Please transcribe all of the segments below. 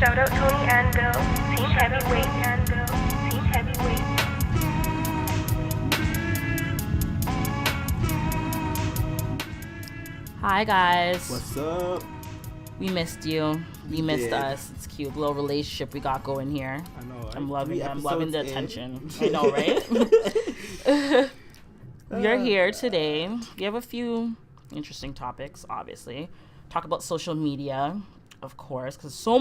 Shout out Tony and Bill, Team Heavyweight and Bill, Team Heavyweight. Hi guys. What's up? We missed you. You missed us. It's cute. Little relationship we got going here. I know. I'm loving it. I'm loving the attention. I know, right? We're here today. We have a few interesting topics, obviously. Talk about social media, of course, because so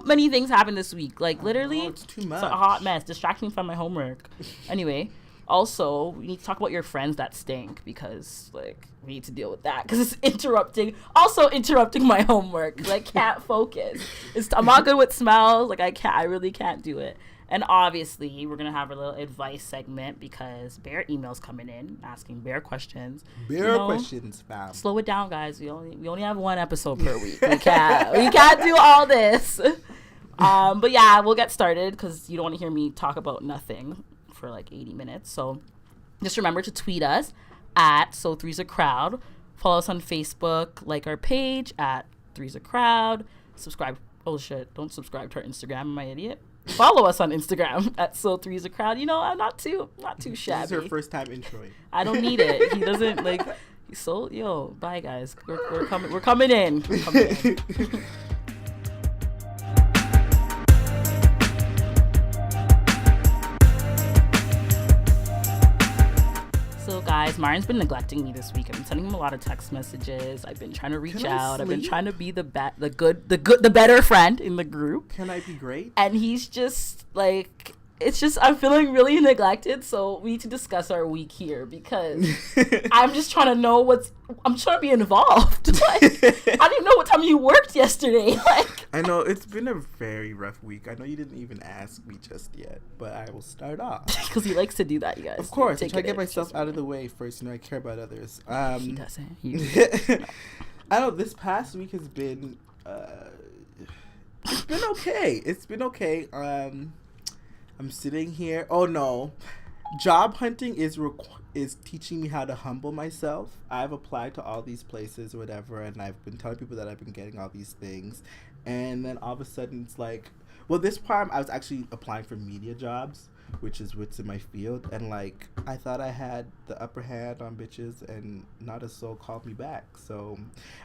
many things happened this week. Like, literally, it's too much. It's a hot mess. Distracting me from my homework. Anyway, also, we need to talk about your friends that stink, because, like, we need to deal with that, because it's interrupting my homework. Like, can't focus. I'm not good with smells. Like, I really can't do it. And obviously, we're going to have a little advice segment, because Bear emails coming in, asking Bear questions. Questions, fam. Slow it down, guys. We only have one episode per week. We can't do all this. But yeah, we'll get started, because you don't want to hear me talk about nothing for like 80 minutes. So just remember to tweet us at So3'sACrowd. Follow us on Facebook, like our page at 3'sACrowd. Subscribe. Oh shit, don't subscribe to our Instagram. Am I an idiot? Follow us on Instagram at So3'sACrowd. You know, I'm not too shabby. This is her first time introing. I don't need it. He doesn't like. So bye guys. We're coming. We're coming in. So guys, Myron's been neglecting me this week. I've been sending him a lot of text messages. I've been trying to reach out. I've been trying to be the better friend in the group. Can I be great? And he's just like, it's just, I'm feeling really neglected. So we need to discuss our week here, because I'm just trying to know I'm trying to be involved. Like, I didn't know what time you worked yesterday. Like, I know it's been a very rough week. I know you didn't even ask me just yet, but I will start off. Because he likes to do that, you guys. Of course, I try to get myself out of the way first. You know, I care about others. He doesn't. I know this past week has been, it's been okay. It's been okay. I'm sitting here. Oh no, job hunting is teaching me how to humble myself. I've applied to all these places or whatever, and I've been telling people that I've been getting all these things, and then all of a sudden it's like, well, this time I was actually applying for media jobs, which is what's in my field, and like I thought I had the upper hand on bitches, and not a soul called me back. So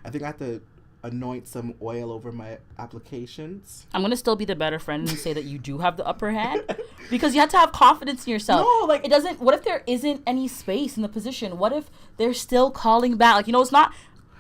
I think I have to anoint some oil over my applications. I'm gonna still be the better friend and say that you do have the upper hand, because you have to have confidence in yourself. No, like, it doesn't. What if there isn't any space in the position? What if they're still calling back? Like, it's not.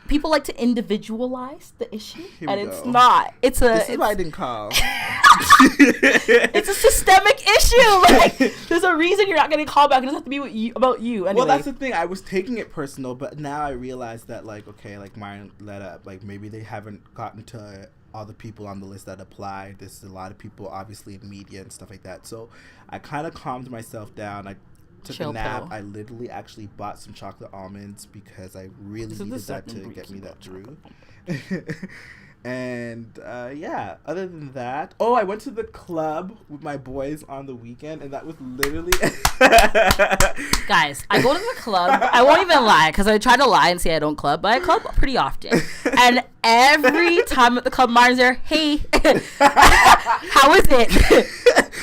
People like to individualize the issue, and it's not. This is why I didn't call. It's a systemic issue. Like, there's a reason you're not getting called back. It doesn't have to be about you. Anyway. Well, that's the thing. I was taking it personal, but now I realize that, like, okay, like, Myron let up. Like, maybe they haven't gotten to all the people on the list that applied. There's a lot of people, obviously, in media and stuff like that. So I kind of calmed myself down. I took a nap. I literally actually bought some chocolate almonds, because I really needed that to get me that through. And yeah, other than that, I went to the club with my boys on the weekend, and that was literally guys, I go to the club. I won't even lie, because I try to lie and say I don't club, but I club pretty often. And every time at the club, Myron's there, hey, how is it?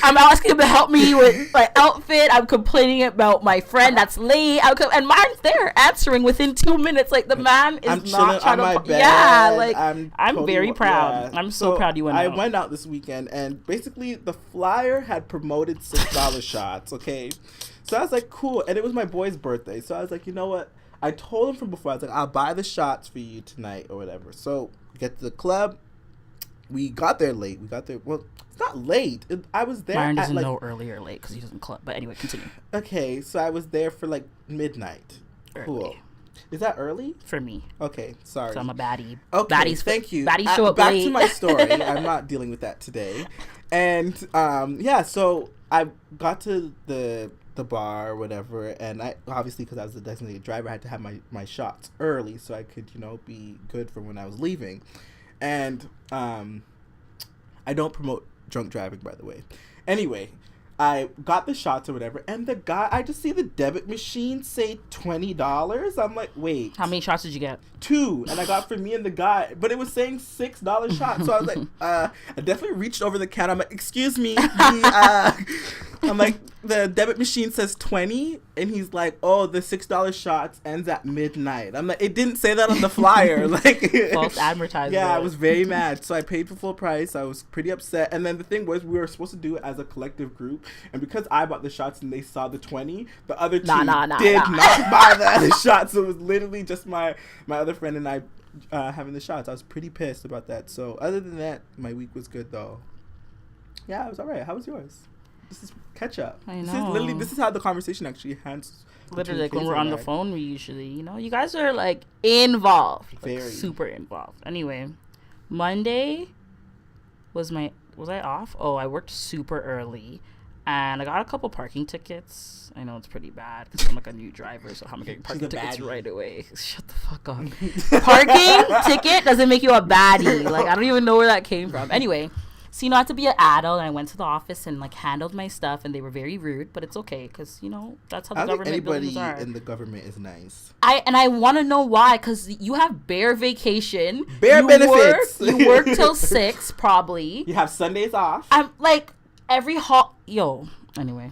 I'm asking him to help me with my outfit. I'm complaining about my friend that's late. And Myron's there answering within 2 minutes. Like, the man is not trying to. Bed. Yeah, like, I'm totally very proud. Yeah. I'm so proud you went out. I went out this weekend, and basically the flyer had promoted $6 shots. Okay, so I was like, cool, and it was my boy's birthday, so I was like, you know what? I told him from before. I was like, I'll buy the shots for you tonight or whatever. So get to the club. We got there late. Well, it's not late. I was there. Myron doesn't know early or late, because he doesn't club. But anyway, continue. Okay, so I was there for like midnight. Early. Cool. Is that early? For me. Okay, sorry. So I'm a baddie. Okay, thank you. Baddies show up back late. To my story. I'm not dealing with that today. And yeah, so I got to the bar or whatever, and I obviously, because I was the designated driver, I had to have my shots early so I could be good for when I was leaving. And I don't promote drunk driving, by the way. Anyway, I got the shots or whatever, and the guy, I just see the debit machine say $20. I'm like, wait. How many shots did you get? 2, and I got for me and the guy, but it was saying $6 shots. So I was like, I definitely reached over the counter. I'm like, excuse me. I'm like, the debit machine says 20, and he's like, oh, the $6 shots ends at midnight. I'm like, it didn't say that on the flyer. Like, false advertising. Yeah, I was very mad. So I paid for full price. I was pretty upset. And then the thing was, we were supposed to do it as a collective group, and because I bought the shots and they saw the 20, the other two did not buy the other shots. So it was literally just my other friend and I having the shots. I was pretty pissed about that. So other than that, my week was good though. Yeah, it was all right. How was yours? This is catch up. I know. This is how the conversation actually hands. Literally, like when we're on the phone, we usually, you guys are like involved, like, very super involved. Anyway, Monday was I off? Oh, I worked super early, and I got a couple parking tickets. I know it's pretty bad because I'm like a new driver, so how am I getting parking tickets right away? Shut the fuck up. Parking ticket doesn't make you a baddie. Like, I don't even know where that came from. Anyway. So, I had to be an adult, and I went to the office and, like, handled my stuff, and they were very rude, but it's okay, because, that's how the government buildings are. Anybody in the government is nice. I want to know why, because you have bare vacation. Bare benefits. You work till 6, probably. You have Sundays off. I'm, like, anyway.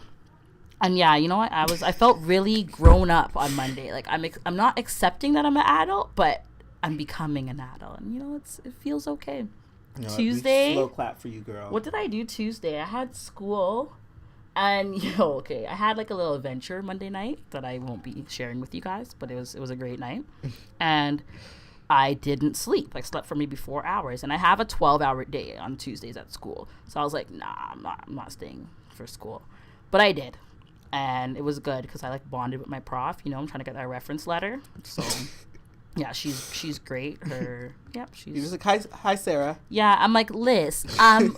And, yeah, you know what? I felt really grown up on Monday. Like, I'm not accepting that I'm an adult, but I'm becoming an adult, and, it feels okay. Tuesday, slow clap for you, girl. What did I do Tuesday? I had school, and I had like a little adventure Monday night that I won't be sharing with you guys, but it was a great night, and I didn't sleep. I slept for maybe 4 hours, and I have a 12-hour day on Tuesdays at school, so I was like, nah, I'm not staying for school, but I did, and it was good because I like bonded with my prof. I'm trying to get that reference letter, so. Yeah, she's great. She's. You're just like, hi, Sarah. Yeah, I'm like, Liz. I'm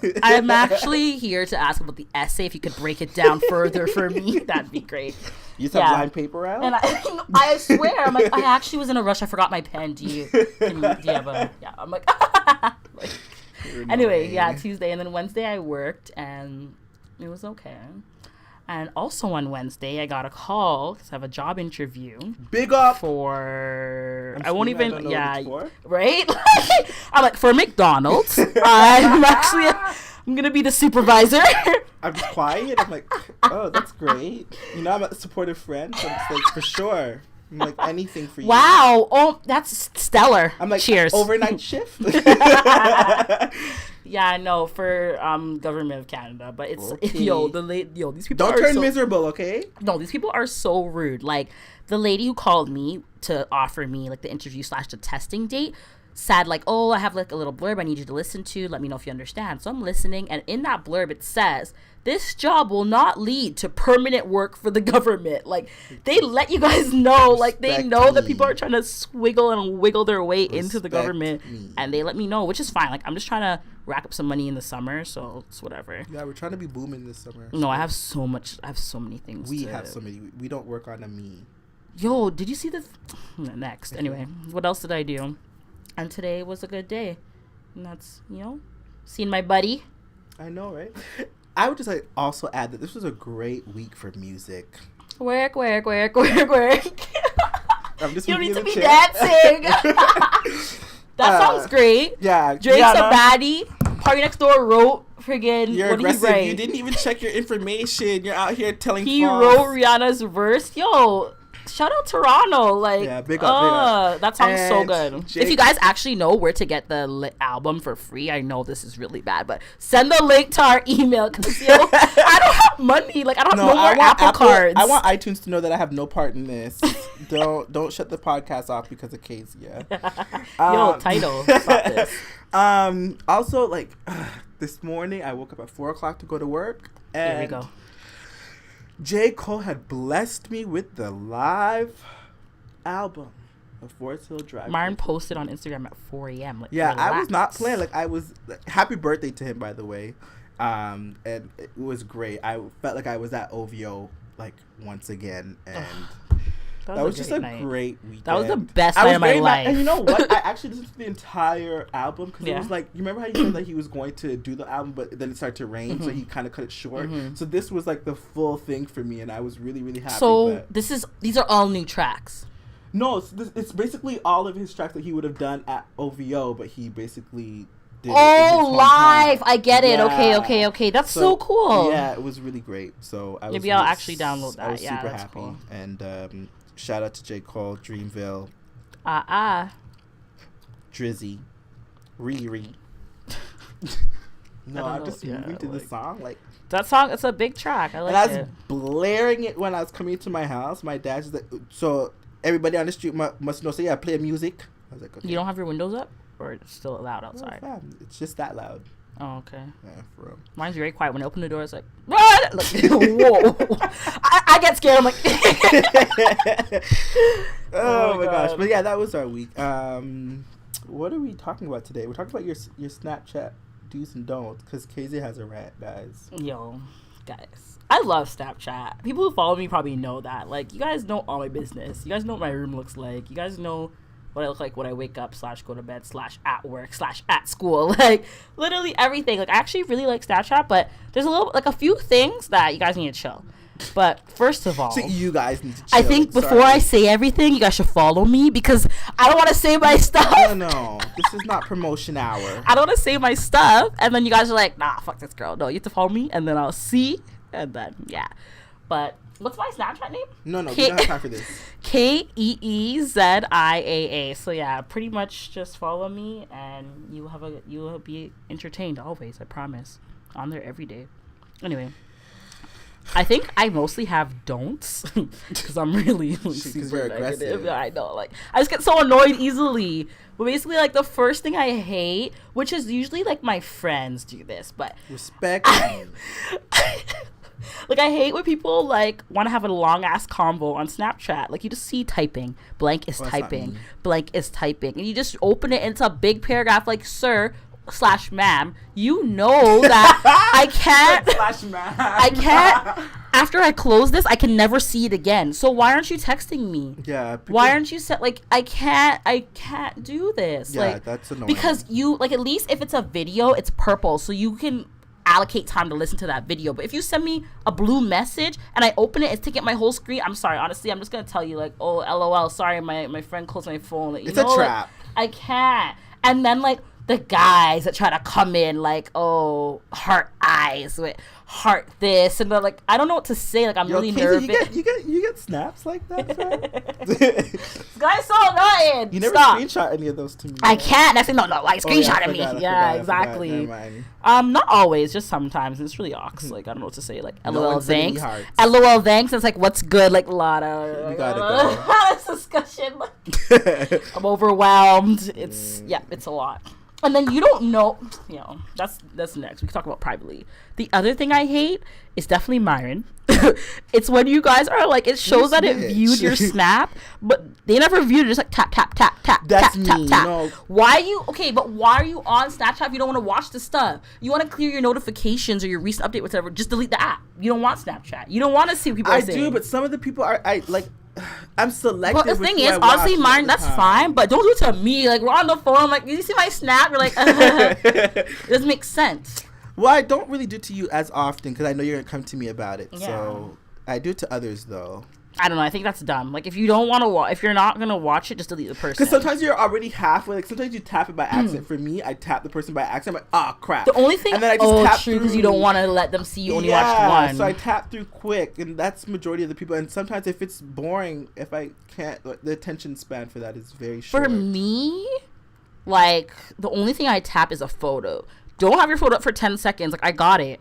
actually here to ask about the essay. If you could break it down further for me, that'd be great. You just have line paper out. And I swear, I'm like, I actually was in a rush. I forgot my pen. Do you have a? Yeah, I'm like. Anyway, yeah, Tuesday and then Wednesday I worked and it was okay. And also on Wednesday, I got a call because I have a job interview. Big up for. I won't even. Right? I'm like, for McDonald's. I'm gonna be the supervisor. I'm just quiet. I'm like, oh, that's great. I'm a supportive friend. So it's like, for sure. I'm like, anything for you. Wow. Oh, that's stellar. I'm like, cheers. Overnight shift. Yeah, no, for government of Canada, but it's okay. These people don't turn miserable, okay? No, these people are so rude. Like the lady who called me to offer me like the interview / the testing date said like, oh, I have like a little blurb I need you to listen to. Let me know if you understand. So I'm listening, and in that blurb it says this job will not lead to permanent work for the government. Like they let you guys know, like they know that people are trying to swiggle and wiggle their way into the government, and they let me know, which is fine. Like I'm just trying to rack up some money in the summer, so it's whatever. Yeah, we're trying to be booming this summer. No, I have so many things. We have so many. We don't work on a me. Yo, did you see the next? Anyway, what else did I do? And today was a good day, and that's seeing my buddy. I know, right? I would just like also add that this was a great week for music. Work. I'm just you don't need to be dancing. That sounds great. Yeah. Drake's a baddie. Party Next Door wrote friggin' You're what aggressive. Did he write? You didn't even check your information. You're out here telling He false. wrote Rihanna's verse. Yo, shout out Toronto. Like, yeah, big up. That sounds so good. Jake, if you guys actually know where to get the album for free, I know this is really bad, but send the link to our email because I don't have money. Like, I don't have no more Apple cards. I want iTunes to know that I have no part in this. Don't shut the podcast off because of Kezia. Title. Stop this. Also, like this morning, I woke up at 4:00 to go to work. And here we go. J. Cole had blessed me with the live album of Forest Hill Drive. Myron posted on Instagram at 4 a.m. Like, yeah, relax. I was not playing. Like, I was. Happy birthday to him, by the way. And it was great. I felt like I was at OVO like once again, and That was just a great weekend. That was the best night of my life. And you know what? I actually listened to the entire album because it was like, you remember how you said that he was going to do the album, but then it started to rain, so he kind of cut it short. So this was like the full thing for me, and I was really, really happy. So these are all new tracks. No, it's basically all of his tracks that he would have done at OVO, but he basically did live. I get it. Yeah. Okay. That's so cool. Yeah, it was really great. So maybe I'll actually download that. I was super that's happy. Cool. And shout out to J. Cole, Dreamville, Drizzy, Riri. No, I'm just moving to the song. Like that song, it's a big track. I like it. And I was blaring it when I was coming to my house. My dad's like, so everybody on the street must know. So yeah, play music. I was like, okay. You don't have your windows up, or it's still loud outside? Oh, it's just that loud. Oh, okay. Yeah, for real. Mine's very quiet. When I open the door, it's like, what? Like, whoa! I get scared. I'm like, oh my gosh! But yeah, that was our week. What are we talking about today? We're talking about your Snapchat do's and don'ts, because Kezia has a rant, guys. Yo, guys, I love Snapchat. People who follow me probably know that. Like, you guys know all my business. You guys know what my room looks like. You guys know what I look like when I wake up / go to bed / at work / at school. Like, literally everything. Like, I actually really like Snapchat, but there's a few things that you guys need to chill. But first of all, so you guys need to chill. I think before I say everything, you guys should follow me, because I don't want to say my stuff. No, this is not promotion hour. I don't want to say my stuff, and then you guys are like, nah, fuck this girl. No, you have to follow me, and then I'll see, and then, yeah. But what's my Snapchat name? No, we don't have time for this. KeeZiaa. So yeah, pretty much just follow me, and you will be entertained always. I promise. On there every day. Anyway, I think I mostly have don'ts because I'm really super aggressive. Yeah, I know. Like, I just get so annoyed easily. But basically, like, the first thing I hate, which is usually like my friends do this, but respect. Like, I hate when people, like, want to have a long-ass convo on Snapchat. Like, you just see typing. Blank is typing. Blank is typing. And you just open it, and it's a big paragraph, like, sir / ma'am, you know that I can't. I can't. After I close this, I can never see it again. So why aren't you texting me? Yeah. Why aren't you like, I can't do this. Yeah, like, that's annoying. Because you, like, at least if it's a video, it's purple, so you can allocate time to listen to that video. But if you send me a blue message and I open it, it's taking up my whole screen. I'm sorry, honestly, I'm just gonna tell you, like, oh, LOL, sorry, my friend closed my phone. Like, it's a trap. Like, I can't. And then, like, the guys that try to come in, like, oh, heart eyes with heart this, and they're like, I don't know what to say. Like, I'm really nervous. You get snaps like that, This guy's so annoying. You never screenshot any of those to me. I can't. That's no. Like, screenshot me. Yeah, exactly. Not always, just sometimes. It's really ox. Like, I don't know what to say. Like, LOL, thanks. LOL, thanks. It's like, what's good? Like, a lot of. You gotta go. This discussion. Like, I'm overwhelmed. It's a lot. And then you don't know, that's next. We can talk about privately. The other thing I hate is definitely Myron. It's when you guys are like, it shows that it viewed your snap, but they never viewed it. Just like tap, tap, tap, tap, that's tap, me, tap, tap. No. Why are you on Snapchat if you don't want to watch the stuff? You want to clear your notifications or your recent update, whatever. Just delete the app. You don't want Snapchat. You don't want to see what people are saying. I do, but some of the people I'm selective. Well, the thing is, honestly, Myron, that's fine, but don't do it to me. Like, we're on the phone. I'm like, did you see my snap? You're like, it doesn't make sense. Well, I don't really do it to you as often because I know you're gonna come to me about it. Yeah. So I do it to others though. I don't know. I think that's dumb. Like, if you don't want to if you're not gonna watch it, just delete the person. Because sometimes you're already halfway. Like, sometimes you tap it by accident. For me, I tap the person by accident. I'm like, oh crap. The only thing, and then I just tap true, because you don't want to let them see you only watched one. So I tap through quick, and that's majority of the people. And sometimes if it's boring, if I can't, the attention span for that is very short. For me, like, the only thing I tap is a photo. Don't have your photo up for 10 seconds. Like, I got it.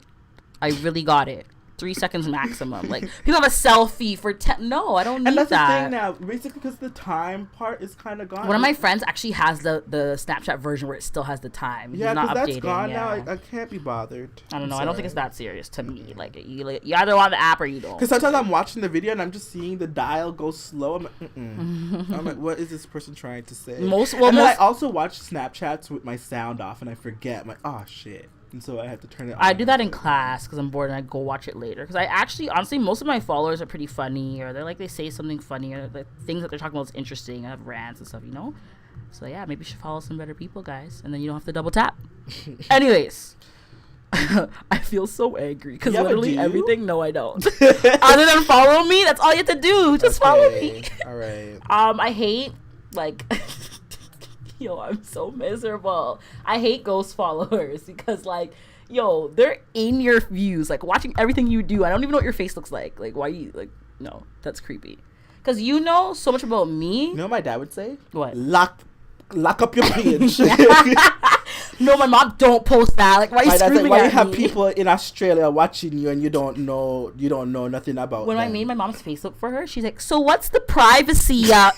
I really got it. 3 seconds maximum. Like, people have a selfie for 10. No, I don't need that. And that's the thing now, basically, because the time part is kind of gone. One of my friends actually has the Snapchat version where it still has the time. Yeah, because that's gone now. I can't be bothered. I don't know. I don't think it's that serious to me. Like, you either want the app or you don't. Because sometimes I'm watching the video and I'm just seeing the dial go slow. I'm like, I'm like, what is this person trying to say? And then I also watch Snapchats with my sound off and I forget. I'm like, oh shit. and so I have to turn it on. I do that in class because I'm bored and I go watch it later. Because I actually, honestly, most of my followers are pretty funny, or they're like, they say something funny, or the things that they're talking about is interesting. I have rants and stuff, you know? So yeah, maybe you should follow some better people, guys. And then you don't have to double tap. Anyways. I feel so angry because literally everything. No, I don't. Other than follow me, that's all you have to do. Just follow me. All right. I hate like, yo, I'm so miserable. I hate ghost followers because like, yo, they're in your views, like watching everything you do. I don't even know what your face looks like. Like, why you like? No, that's creepy. Because you know so much about me. You know what my dad would say? What? Lock up your page. No, my mom don't post that. Like, why are you screaming like, why at you have me? people in Australia watching you and you don't know nothing about when them. I made my mom's Facebook for her, she's like, so what's the privacy like,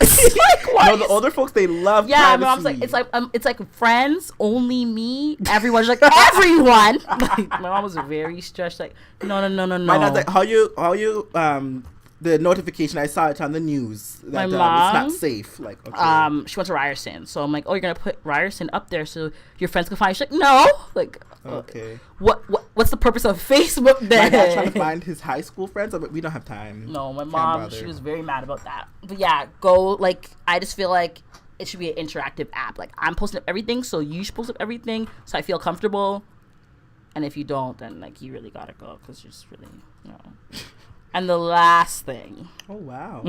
why no, the older folks, they love yeah, privacy. my mom's like, it's like friends, only me, everyone's like, everyone. Like, my mom was very stressed, like, no. My dad's like, how you the notification, I saw it on the news that my mom, it's not safe. Like, okay. She went to Ryerson, so I'm like, oh, you're gonna put Ryerson up there so your friends can find you. She's like, no, like, okay. What's the purpose of Facebook then? My dad's trying to find his high school friends, but we don't have time. No, my mom, she was very mad about that. But yeah, go, like, I just feel like it should be an interactive app. Like, I'm posting up everything, so you should post up everything, so I feel comfortable. And if you don't, then like, you really gotta go because you're just really, you know. And the last thing. Oh, wow.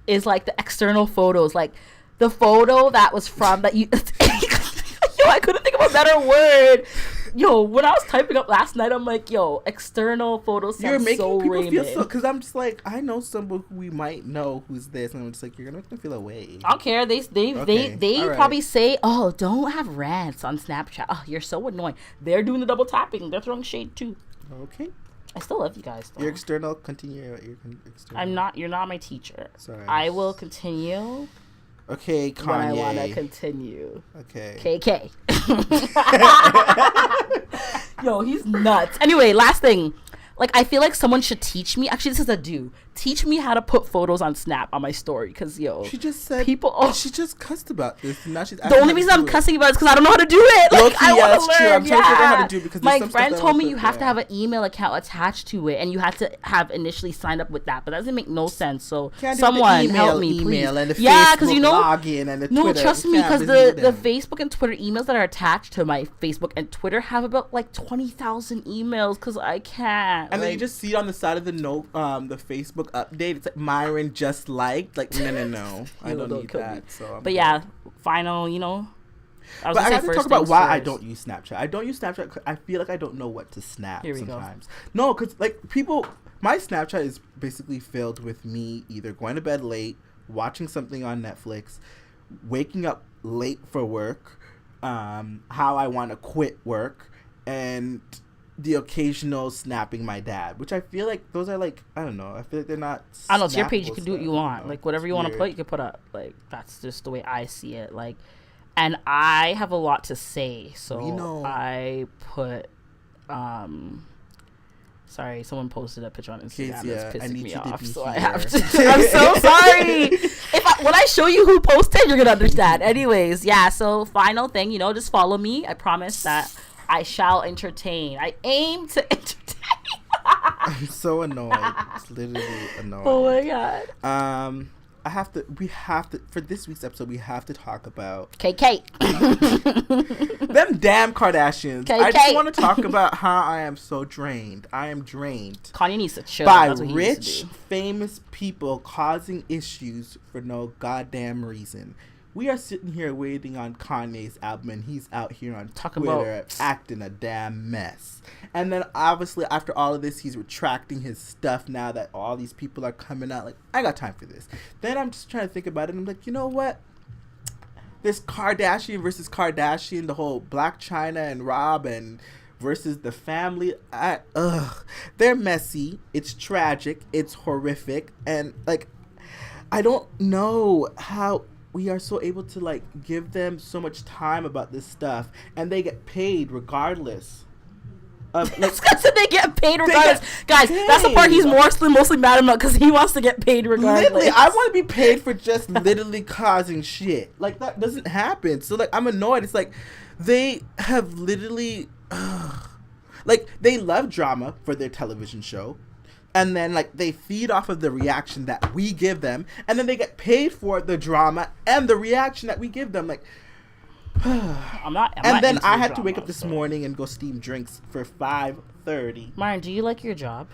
is like the external photos. Like the photo that was from that you. Yo, I couldn't think of a better word. Yo, when I was typing up last night, I'm like, yo, external photos sound so people Raymond. feel so, because I'm just like, I know someone who we might know who's this, and I'm just like, you're gonna make them feel away. I don't care. They All right. probably say, oh, don't have rants on Snapchat. Oh, you're so annoying. They're doing the double tapping. They're throwing shade too. Okay. I still love you guys, though. Your external, continue your external. You're not my teacher. Sorry. I will continue. Okay, Kanye. When I want to continue. Okay. KK. Yo, he's nuts. Anyway, last thing. Like, I feel like someone should teach me. Actually, this is a do. Teach me how to put photos on Snap on my story. Because, yo. She just said. People. Oh, she just cussed about this. And now she's the only reason I'm cussing about it is because I don't know how to do it. Like, I want to learn. True. I'm trying to figure out how to do it because my friend told me you have to have an email account attached to it. And you have to have initially signed up with that. But that doesn't make no sense. So, someone help me, please. And the yeah, because you know. Login and the no, Twitter. trust me. Because the Facebook and Twitter emails that are attached to my Facebook and Twitter have about like 20,000 emails because I can't. And then you just see it on the side of the note, the Facebook update. It's like Myron just liked. Like, no. I don't need that. So, but yeah, final, you know. I have to talk about why I don't use Snapchat. I don't use Snapchat because I feel like I don't know what to snap sometimes. No, because like my Snapchat is basically filled with me either going to bed late, watching something on Netflix, waking up late for work, how I want to quit work, and the occasional snapping my dad, which I feel like those are like, I don't know, I feel like they're not. I don't know, it's your page, you can do what you want. Like whatever you want to put, you can put up. Like that's just the way I see it. Like, and I have a lot to say, so I put sorry, someone posted a picture on Instagram that's pissing me off, so I have to. I'm so sorry. When I show you who posted, you're gonna understand. Anyways, yeah. So final thing, you know, just follow me. I promise that I shall entertain. I aim to entertain. I'm so annoyed. It's literally annoying. Oh my god. We have to, for this week's episode, we have to talk about KK. Them damn Kardashians. KK. I just want to talk about how I am so drained. I am drained. Kanye needs to chill. By rich, famous people causing issues for no goddamn reason. We are sitting here waiting on Kanye's album, and he's out here on Twitter acting a damn mess. And then, obviously, after all of this, he's retracting his stuff now that all these people are coming out. Like, I got time for this. Then I'm just trying to think about it, and I'm like, you know what? This Kardashian versus Kardashian, the whole Black China and Rob and versus the family, they're messy. It's tragic. It's horrific. And, like, I don't know how we are so able to like give them so much time about this stuff, and they get paid regardless. Like, they get paid regardless. Guys, that's the part he's mostly mad about, because he wants to get paid regardless. Literally, I want to be paid for just literally causing shit. Like, that doesn't happen. So like, I'm annoyed. It's like They have literally, like, they love drama for their television show. And then, like, they feed off of the reaction that we give them. And then they get paid for the drama and the reaction that we give them. Like, I'm not and then into I the had to drama, wake up this so. morning and go steam drinks for 5:30. Myron, do you like your job?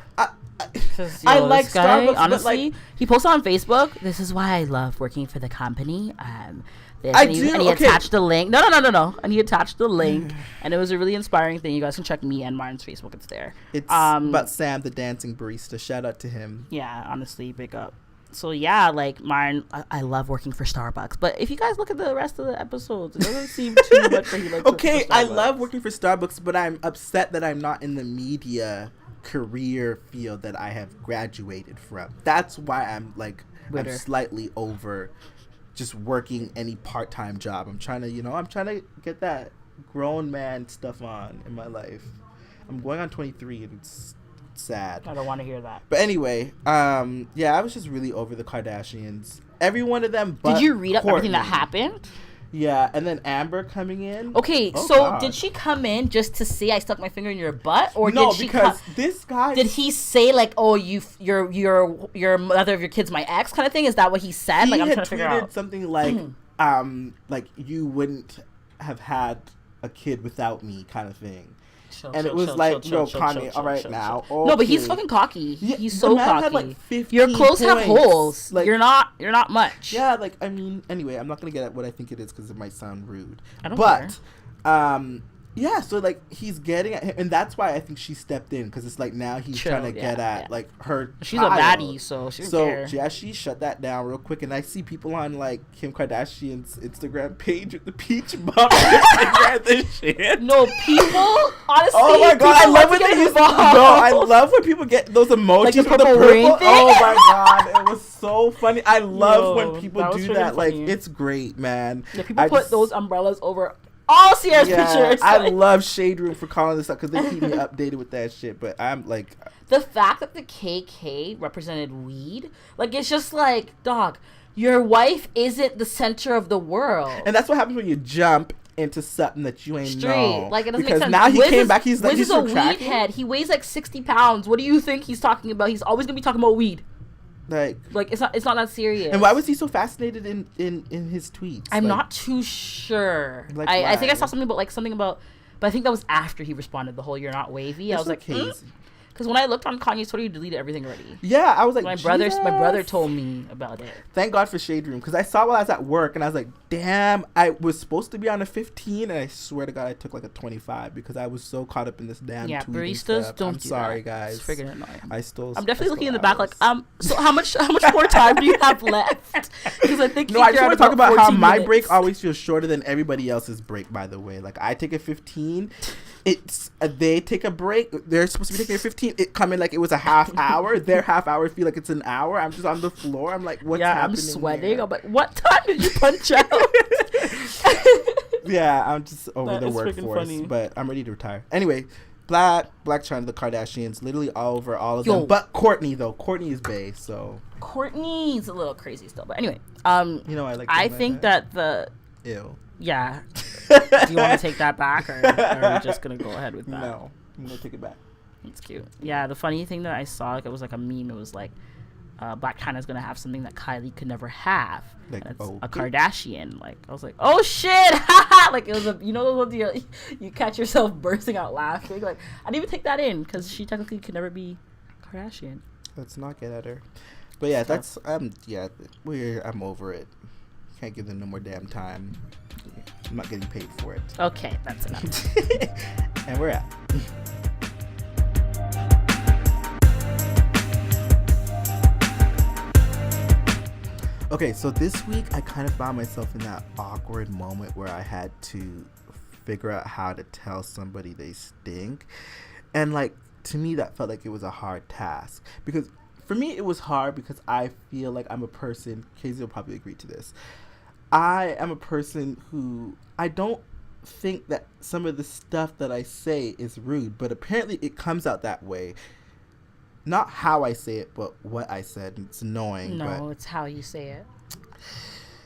'Cause, I yo, like this guy, Starbucks, honestly, but, like, he posted on Facebook, "This is why I love working for the company." I and he, do, and he okay. attached the link. No. And he attached the link, and it was a really inspiring thing. You guys can check me and Myron's Facebook. It's there. It's about Sam, the dancing barista. Shout out to him. Yeah, honestly, big up. So yeah, like Myron, I love working for Starbucks. But if you guys look at the rest of the episodes, it doesn't seem too much that he likes. Okay, I love working for Starbucks, but I'm upset that I'm not in the media career field that I have graduated from. That's why I'm like, Bitter. I'm slightly over just working any part-time job. I'm trying to get that grown man stuff on in my life. I'm going on 23 and it's sad. I don't want to hear that. But anyway, yeah, I was just really over the Kardashians. Every one of them but Did you read up everything that Kourtney. happened? Yeah, and then Amber coming in. Okay, Oh, so God. did she come in just to say I stuck my finger in your butt, or No, did she because this guy. did he say like, "Oh, your mother of your kid's my ex" kind of thing? Is that what he said? He Like, I'm had trying to figure tweeted out. something like you wouldn't have had a kid without me, kind of thing. And it was like, yo, Kanye, all right now. No, but he's okay. fucking cocky. Yeah, He's the so man cocky. had, like, 15 your clothes have points. holes. Like, you're not much. Yeah, like, I mean, anyway, I'm not gonna get at what I think it is because it might sound rude. I don't but, yeah, so like he's getting at him, and that's why I think she stepped in because it's like now he's Chill, trying to get yeah, at yeah. like her. She's child. a baddie, so she don't care. Yeah, she shut that down real quick, and I see people on like Kim Kardashian's Instagram page with the peach bump and this shit. No, people, honestly. Oh my god, I love when they use. No, involved. I love when people get those emojis Like the with the purple purple. rain thing? Oh my god, it was so funny. I love Yo, when people that was do freaking that. Like funny. it's great, man. Yeah, people I put just- those umbrellas over all Sierra's pictures. I Like, love Shade Room for calling this up because they keep me updated with that shit. But I'm like, the fact that the KK represented weed, like, it's just like, dog, your wife isn't the center of the world. and that's what happens when you jump into something that you ain't Straight. know. Like, it doesn't because make sense. now he Wiz came is- back. He's like, Wiz he's is a retracting. weed head. He weighs like 60 pounds. What do you think he's talking about? He's always gonna be talking about weed. Like, it's not that serious. And why was he so fascinated in his tweets? I'm Like, not too sure. Like, I think I why? saw something about, but I think that was after he responded the whole "you're not wavy." I was like, crazy. because when I looked on Kanye's Twitter, he deleted everything already. Yeah, I was like, My brother Jesus. told me about it. Thank God for Shade Room because I saw while I was at work and I was like, damn, I was supposed to be on a 15 and I swear to God I took like a 25 because I was so caught up in this damn Yeah, tweet and baristas stuff. don't I'm do sorry, that. guys. It's freaking annoying. I'm I'm definitely looking in the back like, so how much more time do you have left? Because I think No, I just you're want at to talk about how 14 my minutes. break always feels shorter than everybody else's break. By the way, like I take a 15, it's they take a break. They're supposed to be taking a 15. It come in like it was a half hour. Their half hour feel like it's an hour. I'm just on the floor. I'm like, what's Yeah, happening? I'm sweating. here? I'm like, what time did you punch out? Yeah, I'm just over That the is freaking workforce, funny. but I'm ready to retire. Anyway, Black China, the Kardashians, literally all over all of Yo. them. But Kourtney though, Kourtney is bae, so Courtney's a little crazy still, but anyway, you know I like. I them like think that the Ew. yeah. Do you want to take that back, or are we just gonna go ahead with that? No, I'm gonna take it back. It's cute. Yeah, the funny thing that I saw, like, it was like a meme. It was like, Black China's gonna have something that Kylie could never have. Like, And it's oh, a good. Kardashian. Like, I was like, oh shit! Like, it was a, you know, those ones you catch yourself bursting out laughing. Like, I didn't even take that in because she technically could never be Kardashian. Let's not get at her. But yeah, that's I'm over it. Can't give them no more damn time. I'm not getting paid for it. Okay, that's enough. And we're at. Okay, so this week I kind of found myself in that awkward moment where I had to figure out how to tell somebody they stink. And like, to me that felt like it was a hard task. Because for me it was hard because I feel like I'm a person, Kezia will probably agree to this. I am a person who, I don't think that some of the stuff that I say is rude, but apparently it comes out that way. Not how I say it, but what I said. It's annoying. No, but it's how you say it.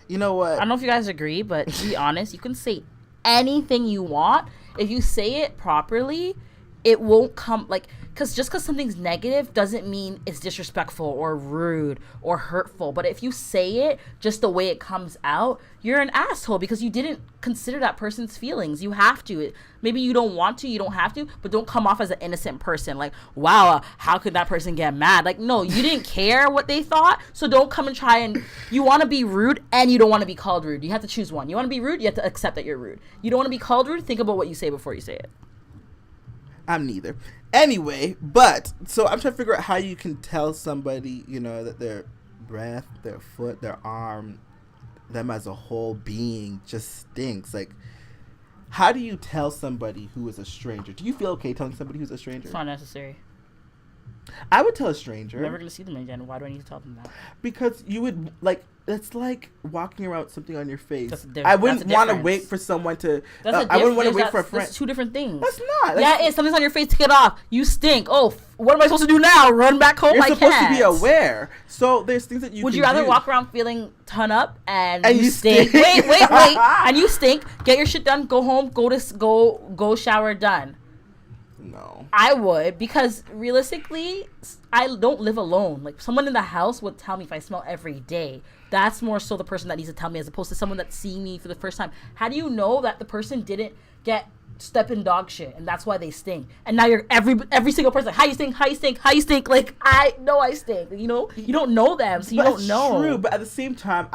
you know what? I don't know if you guys agree, but to be honest, you can say anything you want, if you say it properly, it won't come like, because just because something's negative doesn't mean it's disrespectful or rude or hurtful. But if you say it just the way it comes out, you're an asshole because you didn't consider that person's feelings. You have to. Maybe you don't want to, you don't have to, but don't come off as an innocent person. Like, wow, how could that person get mad? Like, no, you didn't care what they thought, so don't come and try and, you want to be rude and you don't want to be called rude. You have to choose one. You want to be rude, you have to accept that you're rude. You don't want to be called rude, think about what you say before you say it. I'm neither. Anyway, but so I'm trying to figure out how you can tell somebody, you know, that their breath, their foot, their arm, them as a whole being just stinks. Like, how do you tell somebody who is a stranger? Do you feel okay telling somebody who's a stranger? It's not necessary. I would tell a stranger. I'm never going to see them again. Why do I need to tell them that? Because you would, like, it's like walking around with something on your face. That's I wouldn't want to wait for someone to. I wouldn't want to wait for a friend. That's two different things. That's not. Yeah, it's something's on your face. Take it off. You stink. Oh, what am I supposed to do now? Run back home? You're I supposed can't. to be aware. So there's things that you. Would can you rather do. walk around feeling ton up and you stink? stink? wait, and you stink. Get your shit done. Go home. Go shower. Done. No. I would, because realistically, I don't live alone. Like, someone in the house would tell me if I smell every day. That's more so the person that needs to tell me, as opposed to someone that's seeing me for the first time. How do you know that the person didn't get step in dog shit and that's why they stink? And now you're every single person like, how you stink? Like, I know I stink. You know, you don't know them, so you don't know. True, but at the same time,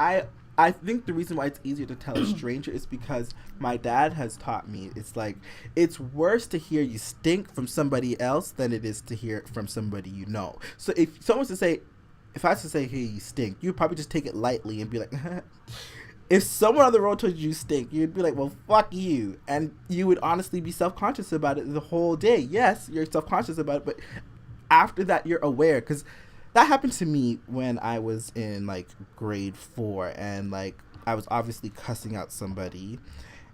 I think the reason why it's easier to tell a stranger is because my dad has taught me, it's like, it's worse to hear you stink from somebody else than it is to hear it from somebody you know. So if I was to say, hey, you stink, you'd probably just take it lightly and be like, if someone on the road told you you stink, you'd be like, well, fuck you. And you would honestly be self-conscious about it the whole day. Yes, you're self-conscious about it, but after that, you're aware, because that happened to me when I was in, like, grade 4, and, like, I was obviously cussing out somebody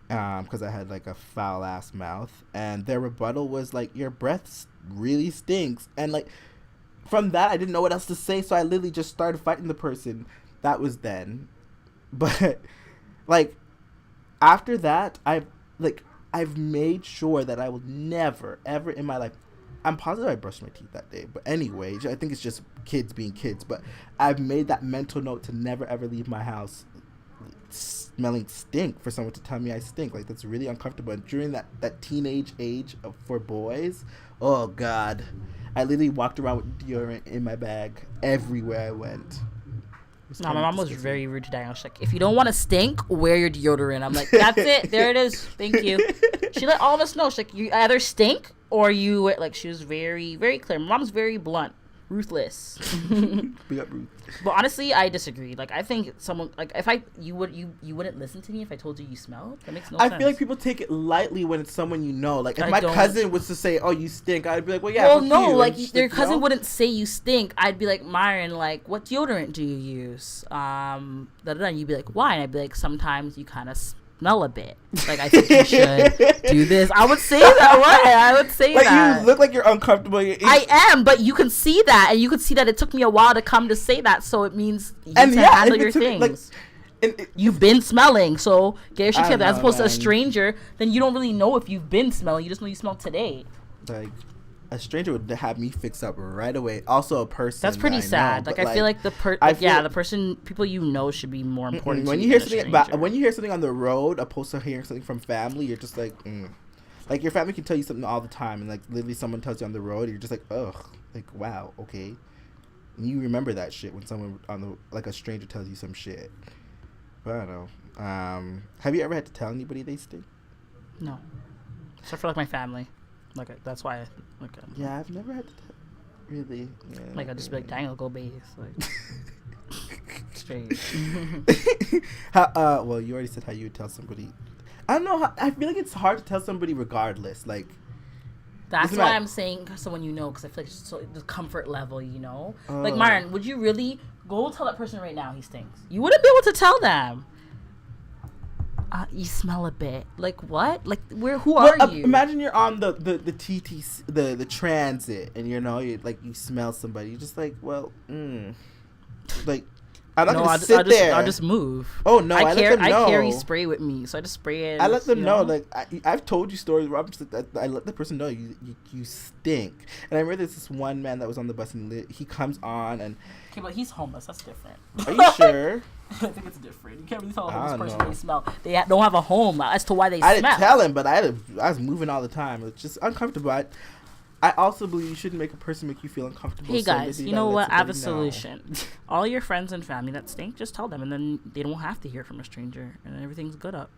because I had, like, a foul-ass mouth, and their rebuttal was, like, your breath really stinks, and, like, from that, I didn't know what else to say, so I literally just started fighting the person. That was then. But, like, after that, I've made sure that I will never, ever in my life, I'm positive I brushed my teeth that day. But anyway, I think it's just kids being kids. But I've made that mental note to never, ever leave my house smelling stink for someone to tell me I stink. Like, that's really uncomfortable. And during that teenage age for boys, oh, God. I literally walked around with deodorant in my bag everywhere I went. No, my mom was very rude to Diana. She's like, if you don't want to stink, wear your deodorant. I'm like, that's it. There it is. Thank you. She let all of us know. She's like, you either stink or you, like, she was very, very clear. My mom's very blunt, ruthless. Big up, Ruth. But honestly, I disagree. Like, I think someone, like, if you wouldn't listen to me if I told you you smelled? That makes no sense. I feel like people take it lightly when it's someone you know. Like, if I my don't. cousin was to say, oh, you stink, I'd be like, well, yeah, well, fuck no, you. like, And your you cousin know? wouldn't say you stink. I'd be like, Myron, like, what deodorant do you use? And you'd be like, why? And I'd be like, sometimes you kind of smell a bit. Like, I think you should do this. I would say that, right? I would say like, that. you look like you're uncomfortable. I am, but you can see that, and you can see that it took me a while to come to say that, so it means you can handle your things. You've been smelling, so get your shit together. As opposed to a stranger, then you don't really know if you've been smelling. You just know you smelled today. Like, a stranger would have me fix up right away. Also, a person. That's pretty sad. Like, I feel like the person, people you know, should be more important. When you hear something on the road, opposed to hearing something from family, you're just like, like, your family can tell you something all the time, and like literally someone tells you on the road, you're just like, ugh, like, wow, okay. And you remember that shit when someone like a stranger tells you some shit. But I don't know. Have you ever had to tell anybody they stink? No, except for like my family. Like, that's why. Yeah, I've never had to really. Yeah, like, I'll just be like, Daniel, go bathe. Like, straight. Well, you already said how you would tell somebody. I don't know. I feel like it's hard to tell somebody regardless. Like, that's why I'm saying someone you know, because I feel like it's so, the comfort level, you know. Like, Myron, would you really go tell that person right now he stinks? You wouldn't be able to tell them. You smell a bit. Like, what? Like, who are you? Imagine you're on the TTC, the transit, and you know, you smell somebody. You're just like, well, like, I'm not No, gonna sit there. I'll just move. Oh no, I let them know. I carry spray with me, so I just spray it. I let them know. Like I've told you stories where I let the person know you stink. And I remember there's this one man that was on the bus and he comes on and. Okay, but he's homeless. That's different. Are you sure? I think it's different. You can't really tell a homeless person they smell. They don't have a home as to why they I smell. didn't tell him, but I was moving all the time. It's just uncomfortable. I also believe you shouldn't make a person make you feel uncomfortable. Hey guys, you know what? I have a know. solution. All your friends and family that stink, just tell them, and then they don't have to hear from a stranger, and then everything's good up.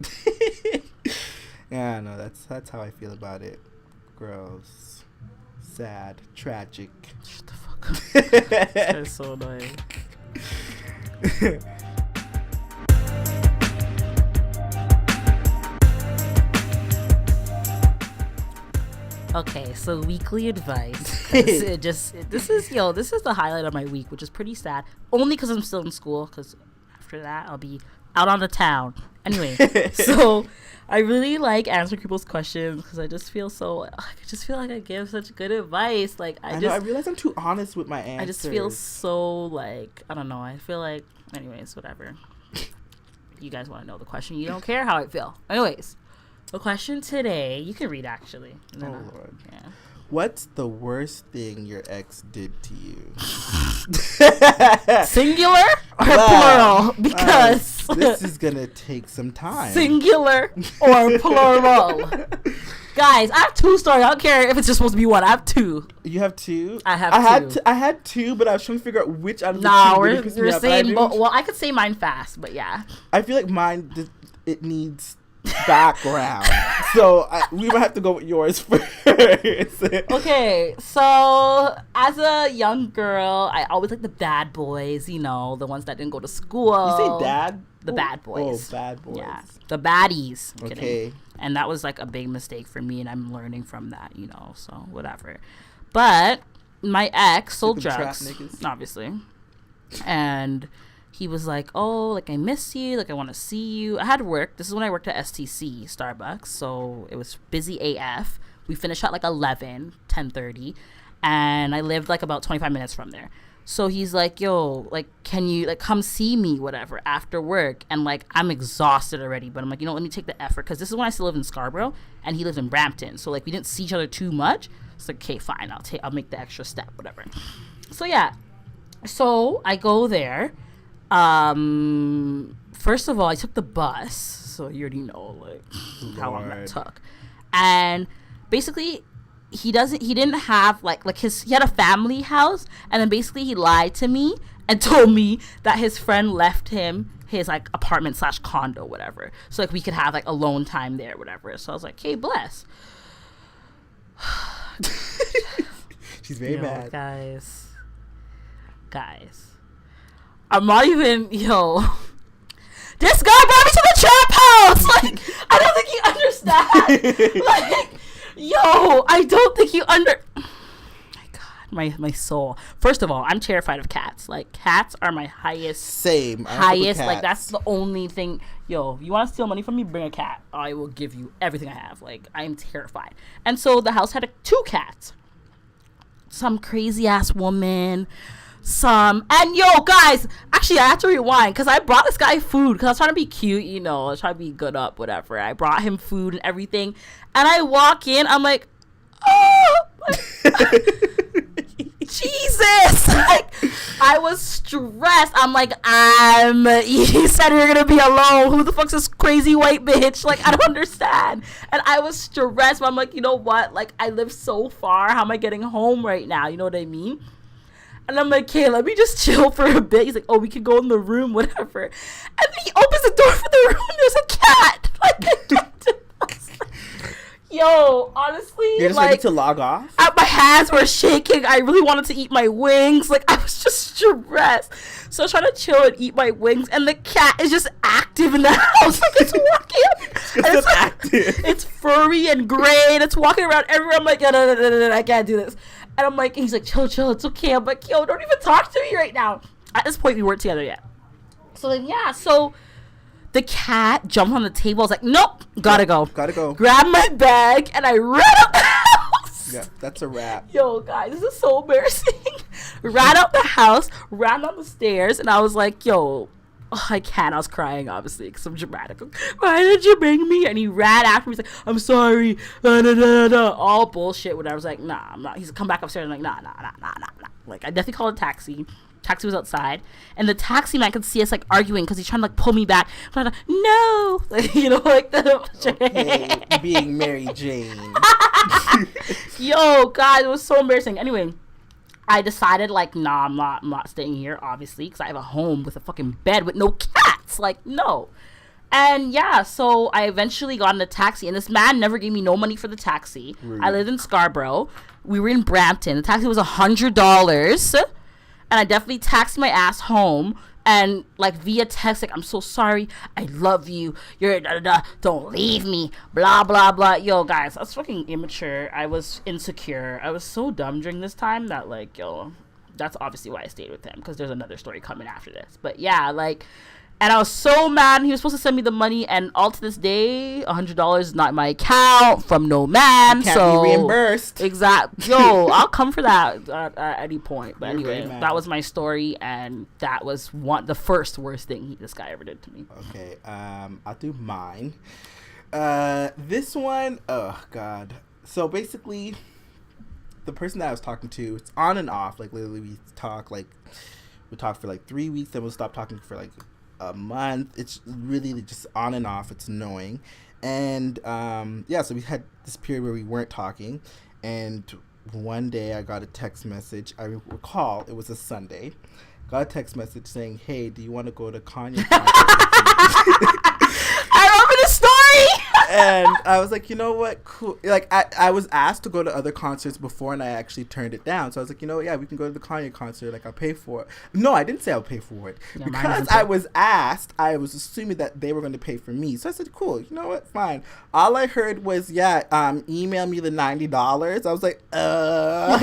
Yeah, no, that's how I feel about it. Gross, sad, tragic. Shut the fuck up. This guy's so annoying. Okay, so weekly advice. This is the highlight of my week, which is pretty sad. Only because I'm still in school. Because after that, I'll be out on the town. Anyway, so I really like answering people's questions because I just feel like I give such good advice. Like I realize I'm too honest with my answers. I just feel so like I don't know. I feel like anyways, whatever. You guys want to know the question? You don't care how I feel. Anyways. The question today, you can read actually. Oh Lord. Yeah. What's the worst thing your ex did to you? Singular or plural? Because this is gonna take some time. Singular or plural? Guys, I have 2 stories. I don't care if it's just supposed to be one. I have 2. You have 2? I have 2. I had 2, but I was trying to figure out which out of the 2 really pissed me we're off, saying well, I could say mine fast, but yeah. I feel like mine, it needs background. So we might have to go with yours first. Okay, so as a young girl, I always like the bad boys, the ones that didn't go to school. You say dad? The bad boys. Oh, bad boys. Yeah, the baddies. I'm okay. Kidding. And that was like a big mistake for me, and I'm learning from that, so whatever. But my ex sold drugs, obviously. And he was like, oh, like, I miss you. Like, I want to see you. I had work. This is when I worked at STC, Starbucks. So it was busy AF. We finished at like 10:30. And I lived like about 25 minutes from there. So he's like, yo, like, can you like come see me, whatever, after work? And like, I'm exhausted already. But I'm like, let me take the effort. Because this is when I still live in Scarborough. And he lives in Brampton. So like, we didn't see each other too much. It's like, okay, fine. I'll make the extra step, whatever. So yeah. So I go there. First of all, I took the bus, so you already know like how long that took. And basically he didn't have he had a family house, and then basically he lied to me and told me that his friend left him his like apartment / condo, whatever, so like we could have like alone time there, whatever. So I was like, hey, bless. She's very mad. Guys, I'm not even, this guy brought me to the trap house. Like, I don't think you understand. I don't think you my God, my soul. First of all, I'm terrified of cats. Like, cats are my highest. Like, that's the only thing. Yo, you want to steal money from me? Bring a cat. I will give you everything I have. Like, I am terrified. And so the house had 2 cats. Some crazy ass woman. And guys, actually I have to rewind because I brought this guy food because I was trying to be cute, I was trying to be good up, whatever. I brought him food and everything, and I walk in, I'm like, oh Jesus, like, I was stressed. I'm like, he said we were gonna be alone. Who the fuck's this crazy white bitch? Like, I don't understand. And I was stressed, but I'm like, you know what, like, I live so far, how am I getting home right now? You know what I mean? And I'm like, okay, let me just chill for a bit. He's like, oh, we could go in the room, whatever. And then he opens the door for the room, and there's a cat. Yo, honestly, you're just ready to log off? My hands were shaking. I really wanted to eat my wings. Like, I was just stressed. So I was trying to chill and eat my wings, and the cat is just active in the house. Like, it's walking up. It's active. It's furry and gray, and it's walking around everywhere. I'm like, no, I can't do this. And I'm like, he's like, chill, it's okay. I'm like, yo, don't even talk to me right now. At this point, we weren't together yet. So then, yeah, so the cat jumped on the table. I was like, nope, gotta go. Grabbed my bag, and I ran out the house. Yeah, that's a wrap. Yo, guys, this is so embarrassing. ran out the house, ran down the stairs, and I was like, yo, I can't. I was crying, obviously, because I'm dramatic. Why did you bring me? And he ran after me. He's like, I'm sorry. All bullshit. When I was like, nah, I'm not. He's come back upstairs. I'm like, nah. Like, I definitely called a taxi. Taxi was outside, and the taxi man could see us like arguing because he's trying to like pull me back. I'm like, no, like, you know, like the Okay, being Mary Jane. Yo, God, it was so embarrassing. Anyway, I decided like, nah, I'm not staying here, obviously, because I have a home with a fucking bed with no cats. Like, no. And yeah, so I eventually got in a taxi, and this man never gave me no money for the taxi. Rude. I lived in Scarborough. We were in Brampton. The taxi was $100. And I definitely taxied my ass home, and like via text, like, I'm so sorry, I love you, you're don't leave me, blah blah blah. Yo, guys, I was fucking immature. I was insecure. I was so dumb during this time that, like, yo, that's obviously why I stayed with him, because there's another story coming after this. But yeah, like, and I was so mad. He was supposed to send me the money, and all to this day, $100 is not in my account from no man. You can't so be reimbursed. Exactly. Yo, I'll come for that at any point. But You're anyway, very that was my story, and that was the first worst thing this guy ever did to me. Okay, I'll do mine. This one, oh God. So basically, the person that I was talking to, it's on and off. Like, literally, we talk for like 3 weeks, then we'll stop talking for like a month. It's really just on and off. It's annoying. And yeah, so we had this period where we weren't talking, and one day I got a text message. I recall it was a Sunday. Got a text message saying, hey, do you want to go to Kanye concert? I remember the story. And I was like, you know what, cool. Like, I was asked to go to other concerts before, and I actually turned it down. So I was like, you know what, yeah, we can go to the Kanye concert. Like, I'll pay for it. No, I didn't say I'll pay for it. Yeah, because I was asked, I was assuming that they were going to pay for me. So I said, cool, you know what, fine. All I heard was, yeah, email me the $90. I was like, Oh.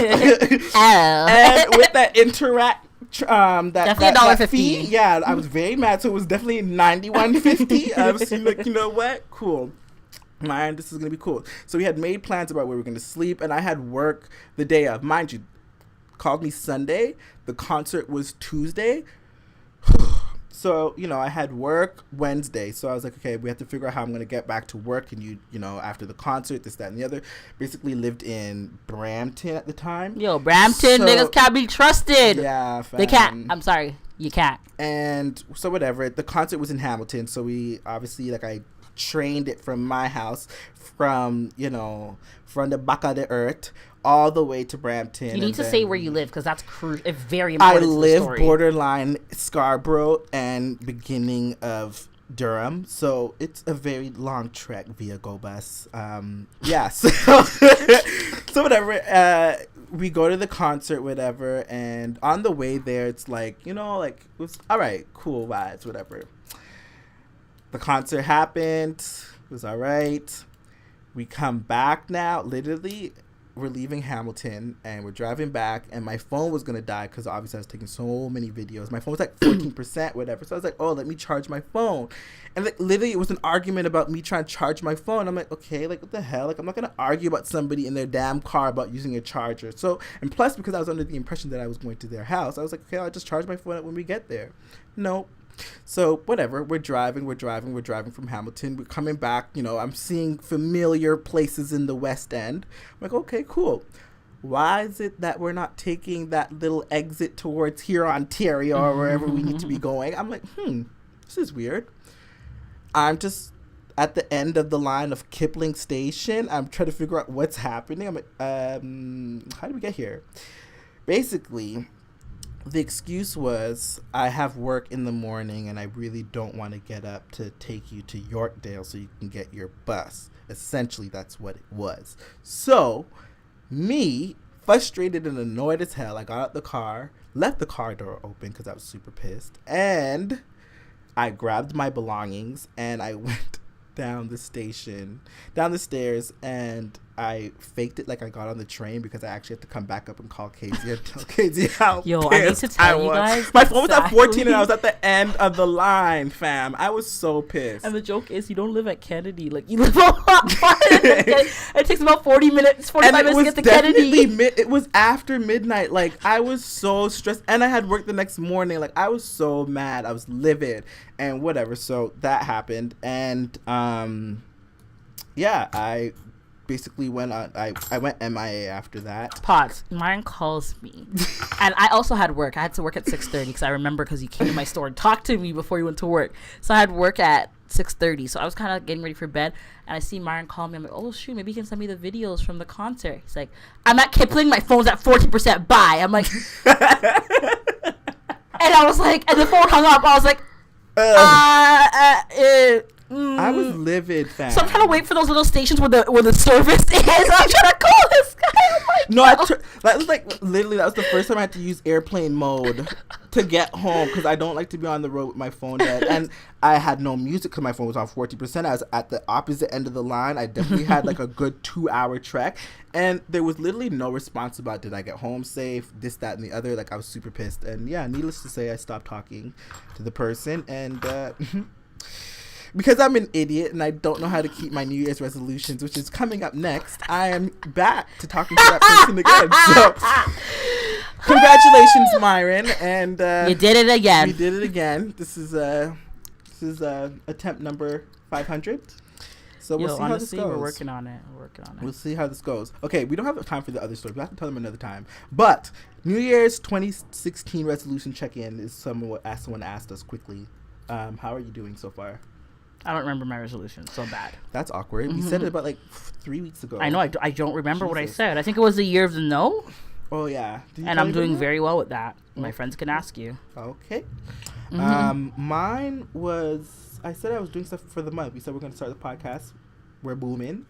And with that definitely $1.50. fee, yeah, I was very mad. So it was definitely $91.50. I was like, you know what, cool. Myron, this is gonna be cool. So we had made plans about where we were gonna sleep, and I had work the day of. Mind you, called me Sunday. The concert was Tuesday. So, you know, I had work Wednesday. So I was like, okay, we have to figure out how I'm going to get back to work. And you know, after the concert, this, that, and the other. Basically lived in Brampton at the time. Yo, Brampton, niggas can't be trusted. Yeah, fam. They can't. I'm sorry. You can't. And so whatever. The concert was in Hamilton. So we obviously, like, I trained it from my house from, you know, from the back of the earth all the way to Brampton. You need to say where you live, because that's very important. I to the live story. borderline Scarborough and beginning of Durham, so it's a very long trek via go bus. Yeah, so so whatever. We go to the concert, whatever, and on the way there, it's like, you know, like, it was all right, cool vibes, whatever. The concert happened. It was all right. We come back now, literally. We're leaving Hamilton and we're driving back, and my phone was gonna die because obviously I was taking so many videos. My phone was like 14%, whatever. So I was like, oh, let me charge my phone. And like literally it was an argument about me trying to charge my phone. I'm like, okay, like what the hell? Like I'm not gonna argue about somebody in their damn car about using a charger. So, and plus because I was under the impression that I was going to their house, I was like, okay, I'll just charge my phone when we get there. Nope. So whatever, we're driving from Hamilton. We're coming back, you know, I'm seeing familiar places in the West End. I'm like, okay, cool. Why is it that we're not taking that little exit towards here, Ontario, or wherever we need to be going? I'm like, this is weird. I'm just at the end of the line of Kipling Station. I'm trying to figure out what's happening. I'm like, how did we get here? Basically, the excuse was, I have work in the morning and I really don't want to get up to take you to Yorkdale so you can get your bus. Essentially, that's what it was. So, me, frustrated and annoyed as hell, I got out the car, left the car door open because I was super pissed, and I grabbed my belongings and I went down the stairs, and I faked it like I got on the train because I actually had to come back up and call Kezia and tell Kezia how Yo, I need to pissed tell I you was. guys. My phone was at 14 and I exactly. was at the end of the line, fam. I was so pissed. And the joke is, you don't live at Kennedy. Like, you live a lot farther than Kennedy. It takes about 40 minutes, 45 minutes to get to Kennedy. It was after midnight. Like, I was so stressed. And I had work the next morning. Like, I was so mad. I was livid. And whatever. So that happened. And, yeah, I basically went on. I went MIA after that. Pause. Myron calls me. And I also had work. I had to work at 6:30 because I remember because you came to my store and talked to me before you went to work. So I had work at 6:30. So I was kind of getting ready for bed. And I see Myron call me. I'm like, oh, shoot, maybe he can send me the videos from the concert. He's like, I'm at Kipling. My phone's at 40%. Bye. I'm like, and I was like, and the phone hung up. I was like, I was livid, fam. So I'm trying to wait for those little stations where the service is. I'm trying to call this guy. Oh my No, God. that was like literally that was the first time I had to use airplane mode to get home because I don't like to be on the road with my phone dead. And I had no music because my phone was on 40%. I was at the opposite end of the line. I definitely had like a good 2-hour trek, and there was literally no response about did I get home safe, this, that, and the other. Like I was super pissed, and yeah, needless to say, I stopped talking to the person and. Because I'm an idiot and I don't know how to keep my New Year's resolutions, which is coming up next, I am back to talking to that person again. So, congratulations, Myron, and You did it again. we did it again. This is attempt number 500. So we'll see how this honestly, goes. we're working on it. We'll see how this goes. Okay, we don't have time for the other story. We have to tell them another time. But New Year's 2016 resolution check-in is someone asked us quickly. How are you doing so far? I don't remember my resolution. So bad. That's awkward. We said it about like 3 weeks ago. I know. I don't remember what I Jesus. said. I think it was the year of the no. Oh yeah. Did you And tell I'm me doing about very well with that. My friends can ask you. that? Okay. Mm-hmm. Mine was. I said I was doing stuff for the month. We said we're going to start the podcast. We're booming,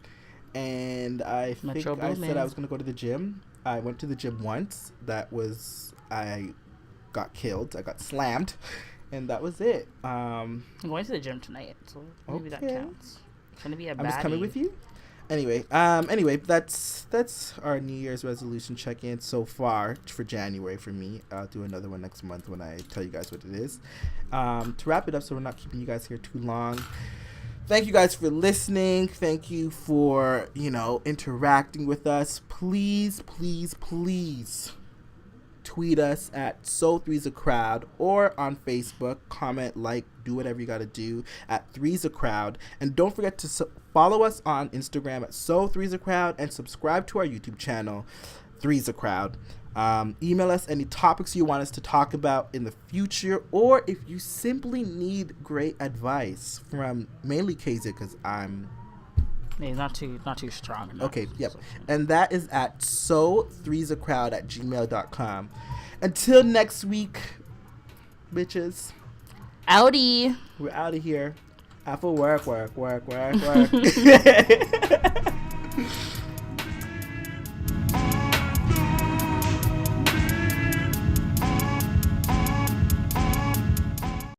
and I Metro think I booming. said I was going to go to the gym. I went to the gym once. I got killed. I got slammed. And that was it. I'm going to the gym tonight, so maybe that Okay. counts. It's gonna be a I'm just coming baddie. with you. Anyway, that's our New Year's resolution check-in so far for January for me. I'll do another one next month when I tell you guys what it is. To wrap it up, so we're not keeping you guys here too long. Thank you guys for listening. Thank you for interacting with us. Please, please, please. Tweet us at So3's a Crowd or on Facebook. Comment, like, do whatever you got to do at 3's a Crowd. And don't forget to follow us on Instagram at So3's a Crowd and subscribe to our YouTube channel, 3's a Crowd. Email us any topics you want us to talk about in the future, or if you simply need great advice from mainly Kezia, because I'm Yeah, not too strong enough. okay, yep. So- And that is at so3sacrowd@gmail.com. Until next week, bitches, Outie. we're out of here. Apple work.